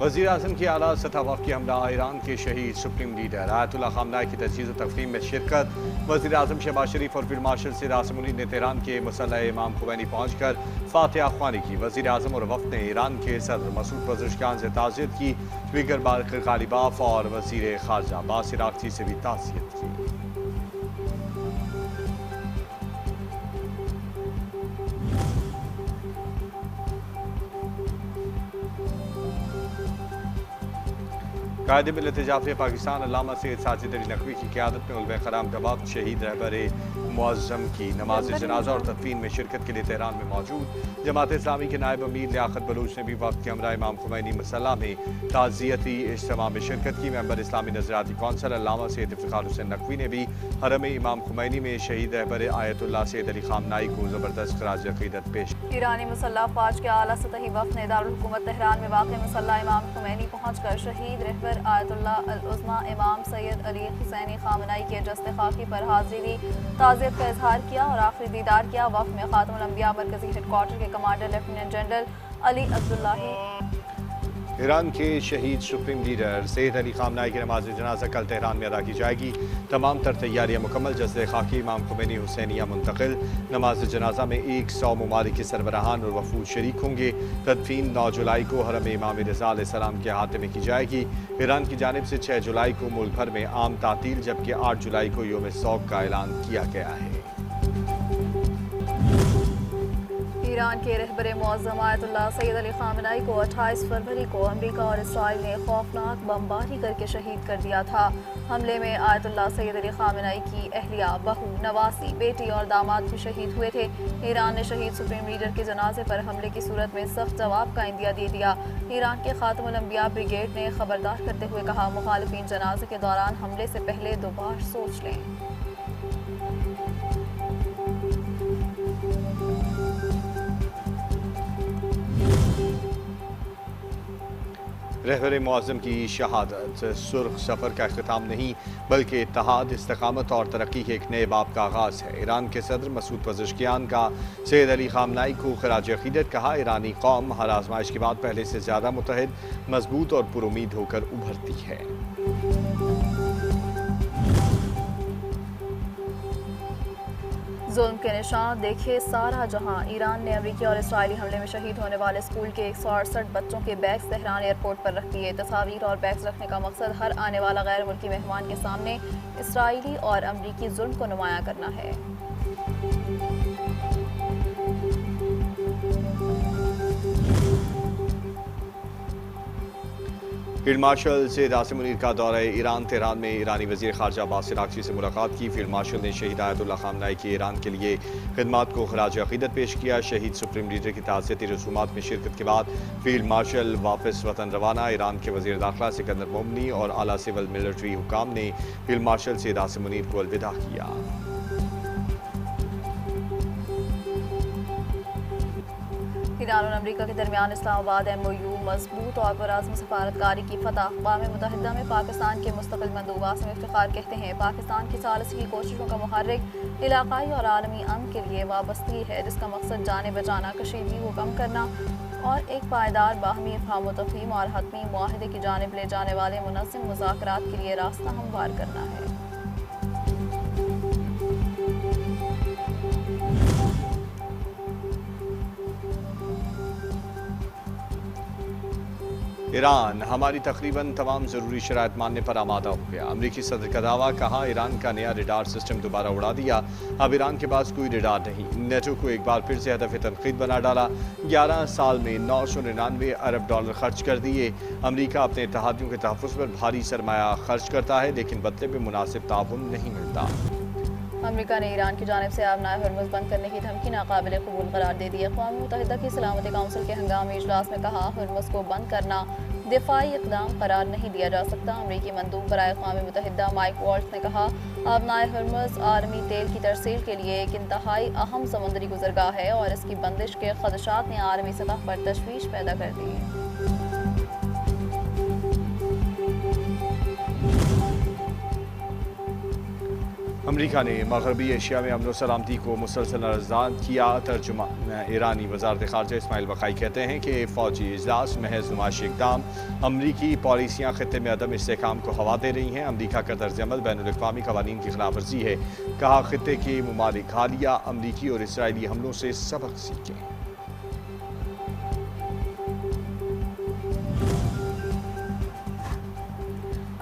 वज़ीर आज़म की आला सतह वफ़ के हमरा ईरान के शहीद सुप्रीम लीडर आयतुल्लाह ख़ामनेई की तजहीज़ व तक़रीम में शिरकत। वज़ीर आज़म शहबाज शरीफ और फील्ड मार्शल सैयद आसिम मुनीर ने तेहरान के मुसल्ला इमाम खुमैनी पहुँच कर फातिहा ख्वानी की। वज़ीर आज़म और वफ़द ने ईरान के सदर मसूद पज़ेश्कियान से ताज़ियत की। स्पीकर बाक़र ग़ालिबाफ और वज़ीर ख़ारजा अब्बास इराक़ची से भी ताज़ियत की। कायद मिल्लत जाफ़िया पाकिस्तान अल्लामा सैयद साजिद अली नकवी की क़यादत में उलमा क़याम का वक्त शहीद रहबर मुअज़्ज़म की नमाज जनाजा और तदफीन में शिरकत के लिए तेहरान में मौजूद। जमात इस्लामी के नायब अमीर लियाकत बलूच ने भी वक्त के हमरा इमाम खुमैनी मसल्ला में ताज़ियती इज्तिमा में शिरकत की। मेंबर इस्लामी नज़रियाती कौंसिल अल्लामा सैयद इफ्तिखार हुसैन नकवी ने भी हरम इमाम खुमैनी में शहीद रहबर आयतुल्लाह सैयद अली ख़ामनेई को ज़बरदस्त ख़राज अक़ीदत पेश। ईरानी मुसल्लह फ़ौज के आला सतही वफ़द ने दारुल हुकूमत तेहरान में वाक़ मुसल्ला इमाम खुमैनी पहुँचकर शहीद रहबर आयतुल्लाह अल उज़्मा इमाम सैयद अली हुसैनी ख़ामनेई के जस्ते खाकी पर हाज़िरी दी, ताज़ियत का इजहार किया और आखिरी दीदार किया। वफ़द में ख़ातमुल अंबिया मरकज़ी हेडक्वार्टर के commander lieutenant general Ali Abdollahi, Iran के शहीद supreme leader Sayyid Ali Khamenei की नमाज जनाजा कल तेहरान में अदा की जाएगी। तमाम तर तैयारियाँ मुकम्मल। जस्ते खाकी इमाम खुमैनी हुसैनिया मुंतकिल। नमाज जनाजा में 100 ममालिक के सरबराहान और वफूद शरीक होंगे। तदफीन 9 जुलाई को हरम इमाम रिज़ा अलैहिस्सलाम के अहाते में की जाएगी। ईरान की जानिब से 6 जुलाई को मुल्क भर में आम तातील, जबकि 8 जुलाई को यौम शौक का ऐलान किया गया है। ईरान के रहबर मुअज़्ज़म आयतुल्लाह सैयद अली ख़ामनेई को 28 फरवरी को अमेरिका और इसराइल ने खौफनाक बमबारी करके शहीद कर दिया था। हमले में आयतुल्लाह सैयद अली ख़ामनेई की अहलिया, बहू, नवासी, बेटी और दामाद भी शहीद हुए थे। ईरान ने शहीद सुप्रीम लीडर के जनाजे पर हमले की सूरत में सख्त जवाब का इंदिया दे दिया। ईरान के ख़ातमुल अंबिया ब्रिगेड ने खबरदार करते हुए कहा, मुखालिफिन जनाजे के दौरान हमले से पहले 2 बार सोच लें। रहबर मुअज़्ज़म की शहादत सुर्ख सफ़र का इख्तिताम नहीं, बल्कि इत्तेहाद, इस्तकामत और तरक्की के एक नए बाब का आगाज़ है। ईरान के सदर मसूद पज़ेश्कियान का सैयद अली ख़ामनेई को ख़राज अक़ीदत। कहा, ईरानी कौम हर आजमाइश के बाद पहले से ज़्यादा मुत्तहिद, मजबूत और पुरुमीद होकर उभरती है। जुल्म के निशान देखे सारा जहां। ईरान ने अमेरिकी और इसराइली हमले में शहीद होने वाले स्कूल के 168 बच्चों के बैग्स तेहरान एयरपोर्ट पर रख दिए। तस्वीर और बैग्स रखने का मकसद हर आने वाला गैर मुल्की मेहमान के सामने इसराइली और अमेरिकी जुल्म को नुमायां करना है। फील्ड मार्शल सैयद आसिम मुनीर का दौरा ईरान। तेहरान में ईरानी वज़ीर ख़ारजा अब्बास इराक़ची से मुलाकात की। फील्ड मार्शल ने शहीद आयतुल्लाह ख़ामनेई की ईरान के लिए खिदमात को ख़राज अक़ीदत पेश किया। शहीद सुप्रीम लीडर की ताज़ियती रसूमात में शिरकत के बाद फील्ड मार्शल वापस वतन रवाना। ईरान के वज़ीर दाखिला सिकंदर मोमनी और आला सिविल मिलिट्री हुकाम ने फील्ड मार्शल सैयद आसिम मुनीर को अलविदा किया। ईरान और अमेरिका के दरमियान इस्लामाबाद MOU मजबूत और पुरअज़्म सफारतकारी की फतह। अक़वाम मुत्तहिदा में पाकिस्तान के मुस्तक़िल मंदूब आसिम इफ्तिखार कहते हैं, पाकिस्तान की सालसी की कोशिशों का मुहर्रिक इलाक़ाई और आलमी अमन के लिए वाबस्तगी है, जिसका मकसद जाने बचाना, कशीदगी को कम करना और एक पायदार बाहमी फ़हम व तफ़हीम और हतमी मुआहदे की जानिब ले जाने वाले मुनज़्ज़म मुज़ाकरात के लिए रास्ता हमवार करना है। ईरान हमारी तकरीबन तमाम ज़रूरी शराइत मानने पर आमादा हो गया। अमरीकी सदर का दावा। कहा, ईरान का नया रडार सिस्टम दोबारा उड़ा दिया। अब ईरान के पास कोई रडार नहीं। नेटो को एक बार फिर से हदफ तनकीद बना डाला। 11 साल में 999 अरब डॉलर खर्च कर दिए। अमरीका अपने इत्तेहादियों के तहफ़्फ़ुज़ पर भारी सरमाया खर्च करता है, लेकिन बदले में मुनासिब ताउन नहीं मिलता। अमेरिका ने ईरान की जानिब से आबनाए हॉर्मुज़ बंद करने की धमकी नाकाबिल कबूल करार दे दी है। अक़वाम मुत्तहिदा की सलामती काउंसिल के हंगामी इजलास में कहा, हॉर्मुज़ को बंद करना दिफाई इक़दाम करार नहीं दिया जा सकता। अमरीकी मंदूब बराए अक़वाम मुत्तहिदा माइक वॉल्ट्ज़ ने कहा, आबनाए हॉर्मुज़ आलमी तेल की तरसील के लिए एक इंतहाई अहम समुद्री गुज़रगाह है और इसकी बंदिश के ख़दशात ने आलमी सतह पर तशवीश पैदा कर दी है। अमरीका ने मगरबी एशिया में अमन सलामती को मुसलसल नजरान किया। तर्जुमा ईरानी वजारत खारजा इस्माइल बकाई कहते हैं कि फौजी इजलास महज नुमाइशी इकदाम, अमरीकी पॉलिसियाँ खत्े में अदम इस्तेहकाम को हवा दे रही हैं। अमरीका का तर्ज अमल बैनुल-अक़वामी कवानीन की खिलाफ वर्जी है। कहा खत्े के ममालिक हालिया अमरीकी और इसराइली हमलों से सबक सीखें।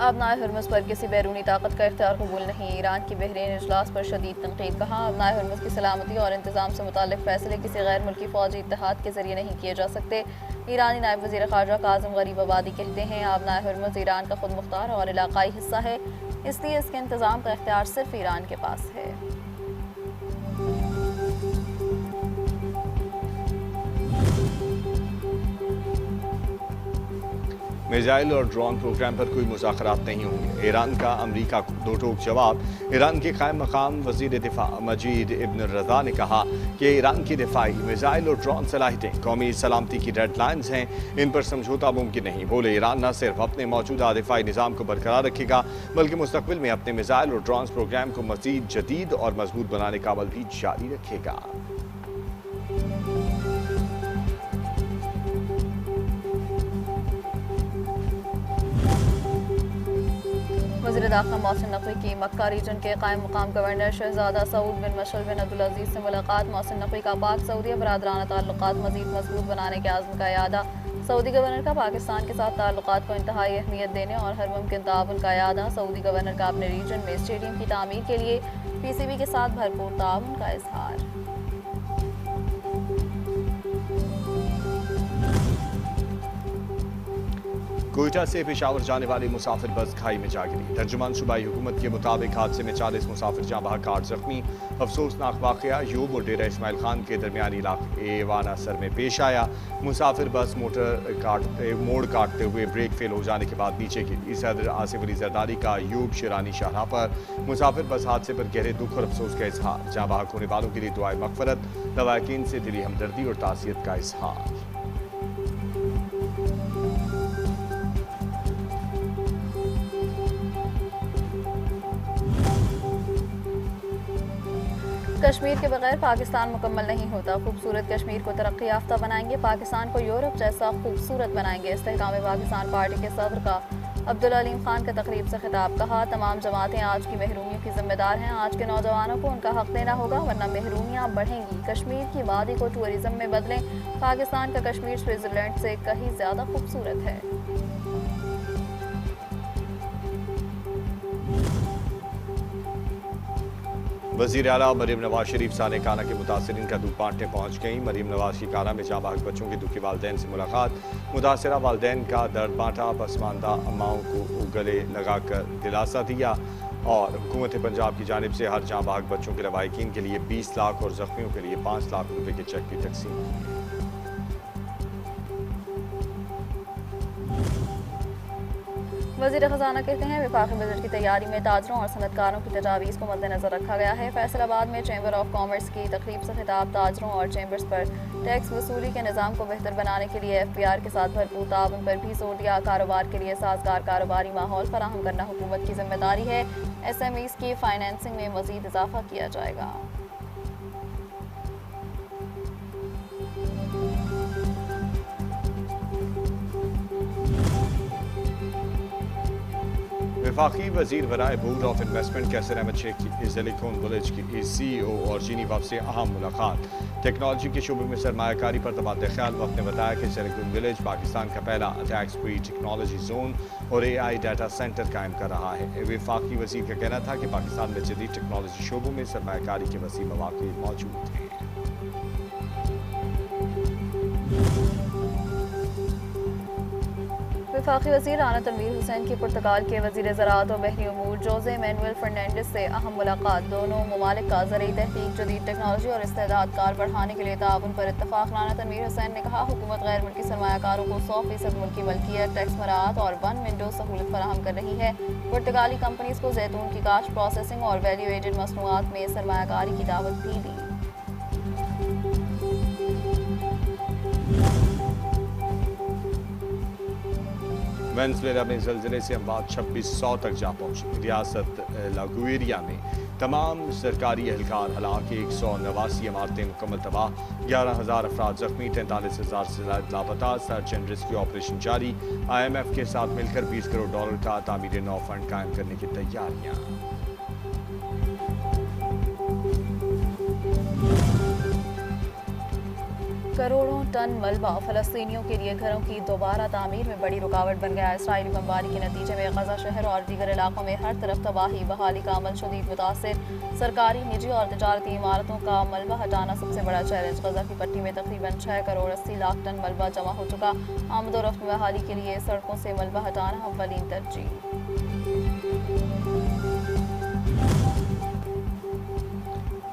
अबनाए हुर्मुज़ पर किसी बैरूनी ताकत का इख्तियार कबूल नहीं। ईरान की बहरीन इजलास पर शदीद तनकीद। कहा अबनाए हुर्मुज़ की सलामती और इंतजाम से मुताल्लिक़ फैसले किसी गैर मुल्की फौजी इत्तेहाद के जरिए नहीं किए जा सकते। ईरानी नायब वज़ीर ख़ारजा काज़िम गरीब आबादी कहते हैं अबनाए हुर्मुज़ ईरान का खुद मुख्तार और इलाकाई हिस्सा है, इसलिए इसके इंतजाम का इख्तियार सिर्फ ईरान के पास है। मिसाइल और ड्रोन प्रोग्राम पर कोई मुज़ाकरात नहीं होंगे। ईरान का अमरीका को दो टोक जवाब। ईरान के कायम मकाम वज़ीर दिफा मजीद इब्न रज़ा ने कहा कि ईरान की दिफाई मिसाइल और ड्रोन सलाहियतें कौमी सलामती की डेड लाइन्स हैं, इन पर समझौता मुमकिन नहीं। बोले ईरान न सिर्फ अपने मौजूदा दिफाई निज़ाम को बरकरार रखेगा बल्कि मुस्तक़बिल में अपने मिसाइल और ड्रोन प्रोग्राम को मज़ीद जदीद और मजबूत बनाने का अमल भी जारी रखेगा। वज़ीर दाखिला मोहसिन नकवी की मक्का रीजन के कायम मुकाम गवर्नर शहजादा सऊद बिन मशल बिन अब्दुल अजीज़ से मुलाकात। मोहसिन नकवी का पाक सऊदी बरादराना ताल्लुकात मज़ीद मजबूत बनाने के आज़म का यादा। सऊदी गवर्नर का पाकिस्तान के साथ ताल्लुकात को इंतहाई अहमियत देने और हर मुमकिन ताउन का यादा। सऊदी गवर्नर का अपने रीजन में स्टेडियम की तामीर के लिए PCB के साथ भरपूर ताउन का इजहार। कोयटा से पेशावर जाने वाली मुसाफिर बस खाई में जा गिरी। तर्जुमान सूबाई हुकूमत के मुताबिक हादसे में 40 मुसाफिर जाँ बहक 8 जख्मी। अफसोसनाक वाक़या यूब और डेरा इस्माइल खान के दरमियानी इलाके वानासर में पेश आया। मुसाफिर बस मोड़ काटते हुए ब्रेक फेल हो जाने के बाद नीचे गिरी। सदर आसिफ अली जरदारी का यूब शिरानी शाहराह पर मुसाफिर बस हादसे पर गहरे दुख और अफसोस का इजहार। जाँ बहक होने वालों के लिए दुआए मगफरत, लवाकिन से दिली हमदर्दी और तासियत का इजहार। कश्मीर के बगैर पाकिस्तान मुकम्मल नहीं होता। खूबसूरत कश्मीर को तरक्की याफ्ता बनाएंगे, पाकिस्तान को यूरोप जैसा खूबसूरत बनाएंगे। इस्तेहकाम पाकिस्तान पार्टी के सदर का अब्दुल अलीम खान का तकरीब से खिताब। कहा तमाम जमातें आज की महरूमियों की जिम्मेदार हैं। आज के नौजवानों को उनका हक देना होगा वरना महरूमियाँ बढ़ेंगी। कश्मीर की वादी को टूरिज्म में बदलें। पाकिस्तान का कश्मीर स्विट्जरलैंड से कहीं ज़्यादा खूबसूरत है। वज़ीर आला मरीम नवाज शरीफ साने काना के मुतासरीन का दुख बांटने पहुँच गई। मरीम नवाज की काना में जाँ बहक बच्चों के दुखी वालदैन से मुलाकात। मुतासरा वालदैन का दर्द बांटा, पसमानदा अम्माओं को गले लगाकर दिलासा दिया और हुकूमत पंजाब की जानिब से हर जाँ बहक बच्चों के लवाहिकीन के लिए 20 लाख और ज़ख्मियों के लिए 5 लाख रुपये के चेक की तकसीम की। वज़ीर ख़जाना कहते हैं वफाकी बजट की तैयारी में ताजरों और सनतकारों की तजावीज़ को मद्देनज़र रखा गया है। फैसलाबाद में चैम्बर ऑफ कॉमर्स की तकरीब से खिताब। ताजरों और चैम्बर्स पर टैक्स वसूली के निज़ाम को बेहतर बनाने के लिए FPR के साथ भरपूर ताउन पर भी जोर दिया। कारोबार के लिए साजगार कारोबारी माहौल फराहम करना हुकूमत की जिम्मेदारी है। SMEs की फाइनेंसिंग में मज़ीद इजाफा किया जाएगा। वफाकी वज़ीर बराए बोर्ड ऑफ इन्वेस्टमेंट कैसर अहमद शेख की ज़ेलिकॉन विलेज की CEO और जीनीवा से अहम मुलाकात। टेक्नोलॉजी के शोबे में सरमायाकारी पर तबादला ख्याल। वक्त ने बताया कि ज़ेलिकॉन विलेज पाकिस्तान का पहला टैक्स फ्री टेक्नोलॉजी जोन और AI डाटा सेंटर कायम कर रहा है। वफाकी वज़ीर का कहना था कि पाकिस्तान में जदीद टेक्नोलॉजी शोबों में सरमायाकारी के वसी मौक़े मौजूद हैं। वफाकी वज़ीर राना तनवीर हुसैन की पुर्तगाल के वज़ीर ज़राअत और बहरी उमूर जोज़े मैनुअल फर्नांडिस से अहम मुलाकात। दोनों ममालिक का ज़रिए तहकीक, जदीद टेक्नोलॉजी और इस्तेदाद कार बढ़ाने के लिए ताउन पर इत्तफ़ाक़। राना तनवीर हुसैन ने कहा हुकूमत गैर मुल्की सरमायाकारों को 100% मुल्की मलकियत, टैक्स मराअत और वन विंडो सहूलत फराहम कर रही है। पुर्तगाली कंपनीज़ को जैतून की काश्त, प्रोसेसिंग और वैल्यू एडेड मसनूआत में सरमायाकारी की दावत भी दी। वेनेज़ुएला में ज़लज़ले से अमवात 2600 तक जा पहुंची। रियासत लागुएरिया में तमाम सरकारी एहलकार हलाक, 189 इमारतें मुकम्मल तबाह, 11,000 अफराद जख्मी, 43,000 से ज्यादा लापता। सर्च एंड रेस्क्यू ऑपरेशन जारी। IMF के साथ मिलकर $20 करोड़ का तामीर नौ फंड कायम करने की तैयारियां। करोड़ों टन मलबा फलस्तीनियों के लिए घरों की दोबारा तामीर में बड़ी रुकावट बन गया। इसराइली बमबारी के नतीजे में गजा शहर और दीगर इलाकों में हर तरफ तबाही, बहाली का अमल शदीद मुतासिर। सरकारी, निजी और तजारती इमारतों का मलबा हटाना सबसे बड़ा चैलेंज। गजा की पट्टी में तकरीबन 6 करोड़ 80 लाख टन मलबा जमा हो चुका। आमदोरफ्त में बहाली के लिए सड़कों से मलबा हटाना अव्वलीन तरजीह।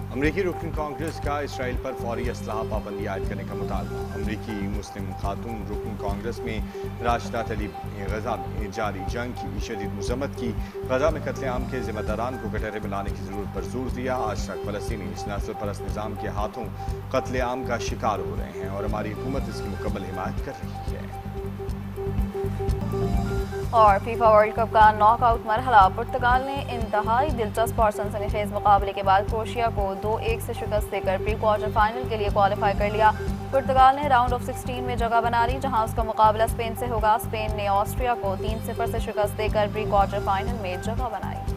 अमरीकी रुकन कांग्रेस का इसराइल पर फौरी असलाह पाबंदी आयद करने का मुतालबा। अमरीकी मुस्लिम खातून रुकन कांग्रेस में राशिदा तलीब गजा में जारी जंग की शदीद मजम्मत की। गजा में कत्लेआम के जिम्मेदारान को कटहरे में लाने की जरूरत पर जोर दिया। आज तक फलस्तीनी इस नस्ल परस्त निज़ाम के हाथों कत्लेआम का शिकार हो रहे हैं और हमारी हुकूमत इसकी मुकम्मल हिमायत कर रही है। और फीफा वर्ल्ड कप का नॉकआउट मरहला। पुर्तगाल ने इंतहाई दिलचस्प और सनसनीखेज मुकाबले के बाद क्रोएशिया को 2-1 से शिकस्त देकर प्री क्वार्टर फाइनल के लिए क्वालिफाई कर लिया। पुर्तगाल ने राउंड ऑफ 16 में जगह बना ली, जहां उसका मुकाबला स्पेन से होगा। स्पेन ने ऑस्ट्रिया को 3-0 से शिकस्त देकर प्री क्वार्टर फाइनल में जगह बनाई।